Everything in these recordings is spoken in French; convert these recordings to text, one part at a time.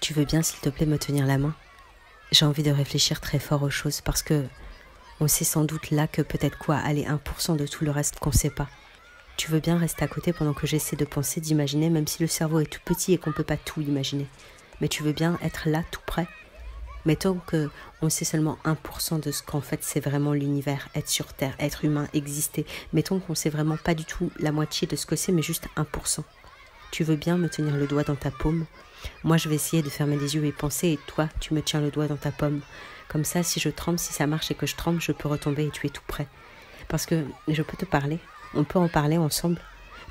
Tu veux bien, s'il te plaît, me tenir la main? J'ai envie de réfléchir très fort aux choses parce que on sait sans doute là que peut-être quoi, aller 1% de tout le reste qu'on sait pas. Tu veux bien rester à côté pendant que j'essaie de penser, d'imaginer, même si le cerveau est tout petit et qu'on peut pas tout imaginer. Mais tu veux bien être là, tout près? Mettons que on sait seulement 1% de ce qu'en fait c'est vraiment l'univers, être sur Terre, être humain, exister. Mettons qu'on sait vraiment pas du tout la moitié de ce que c'est, mais juste 1%. Tu veux bien me tenir le doigt dans ta paume? Moi, je vais essayer de fermer les yeux et penser, et toi, tu me tiens le doigt dans ta paume. Comme ça, si je tremble, si ça marche et que je tremble, je peux retomber et tu es tout près. Parce que je peux te parler, on peut en parler ensemble.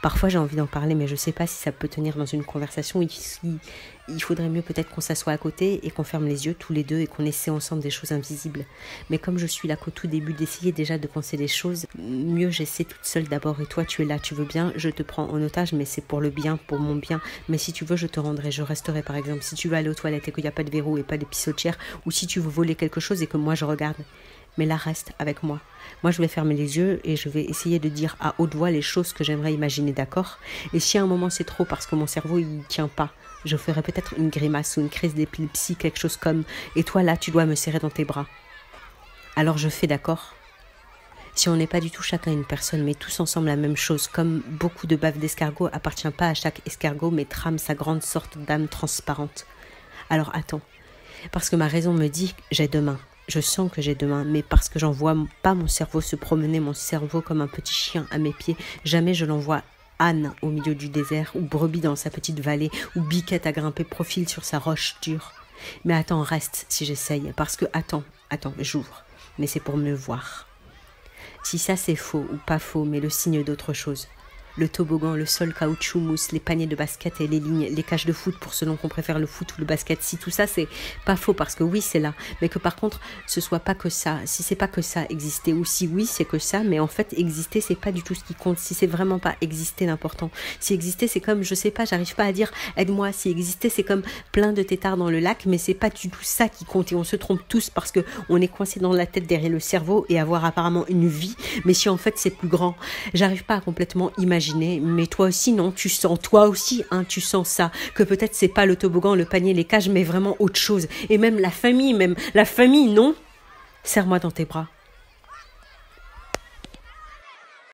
Parfois, j'ai envie d'en parler, mais je ne sais pas si ça peut tenir dans une conversation. Il faudrait mieux peut-être qu'on s'assoie à côté et qu'on ferme les yeux tous les deux et qu'on essaie ensemble des choses invisibles. Mais comme je suis là qu'au tout début d'essayer déjà de penser des choses, mieux j'essaie toute seule d'abord. Et toi, tu es là, tu veux bien, je te prends en otage, mais c'est pour le bien, pour mon bien. Mais si tu veux, je te rendrai, je resterai par exemple. Si tu veux aller aux toilettes et qu'il n'y a pas de verrou et pas de pissotière, ou si tu veux voler quelque chose et que moi je regarde. Mais là, reste avec moi. Moi, je vais fermer les yeux et je vais essayer de dire à haute voix les choses que j'aimerais imaginer, d'accord? Et si à un moment c'est trop parce que mon cerveau, il tient pas, je ferai peut-être une grimace ou une crise d'épilepsie, quelque chose comme « Et toi, là, tu dois me serrer dans tes bras. » Alors je fais, d'accord? Si on n'est pas du tout chacun une personne, mais tous ensemble la même chose, comme beaucoup de bave d'escargot appartient pas à chaque escargot, mais trame sa grande sorte d'âme transparente. Alors attends, parce que ma raison me dit « j'ai demain ». Je sens que j'ai demain, mais parce que j'en vois pas mon cerveau se promener, mon cerveau comme un petit chien à mes pieds, jamais je l'envoie âne au milieu du désert, ou brebis dans sa petite vallée, ou biquette à grimper profil sur sa roche dure. Mais attends, reste si j'essaye, parce que attends, j'ouvre, mais c'est pour me voir. Si ça c'est faux ou pas faux, mais le signe d'autre chose. Le toboggan, le sol caoutchouc mousse, les paniers de basket et les lignes, les cages de foot pour selon qu'on préfère le foot ou le basket. Si tout ça c'est pas faux parce que oui c'est là, mais que par contre ce soit pas que ça. Si c'est pas que ça exister ou si oui c'est que ça, mais en fait exister c'est pas du tout ce qui compte. Si c'est vraiment pas exister l'important. Si exister c'est comme je sais pas, j'arrive pas à dire aide-moi. Si exister c'est comme plein de têtards dans le lac, mais c'est pas du tout ça qui compte et on se trompe tous parce que on est coincé dans la tête derrière le cerveau et avoir apparemment une vie. Mais si en fait c'est plus grand, j'arrive pas à complètement imaginer. Mais toi aussi, non, tu sens, toi aussi, hein, tu sens ça, que peut-être c'est pas le toboggan, le panier, les cages, mais vraiment autre chose. Et même la famille, non? Serre-moi dans tes bras.